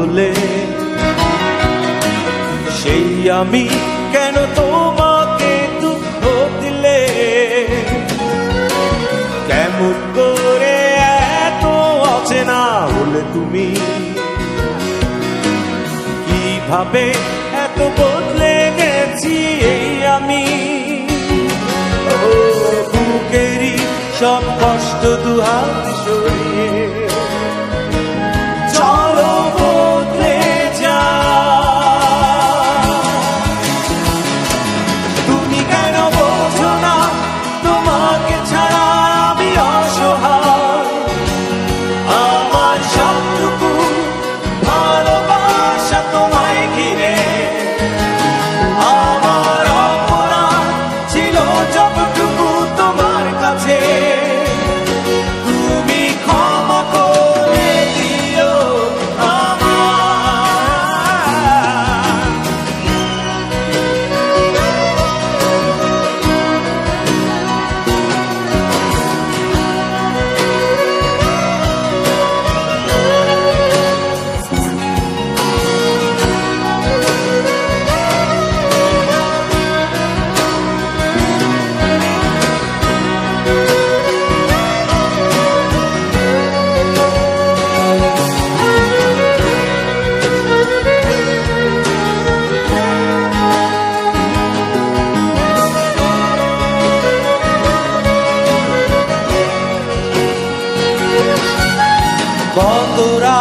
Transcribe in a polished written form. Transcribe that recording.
বদলে, সেই আমি কেন তোমাকে দুঃখ দিলে? কেমন করে এত অচেনা হলে তুমি? কিভাবে এত বদলে গেছি এই আমি? বুকেরই সব কষ্ট দুহাত সরিয়ে চলো বদলে যা। তুমি কেন বোঝো না তোমাকে ছাড়া আমি অসহায়? আমার সবটুকু ভালোবাসা তোমায় ঘিরে, আমার অপরাধ ছিল যতটুকু তোমার কাছে। তুমি ক্ষমা করে দিও বন্ধুরা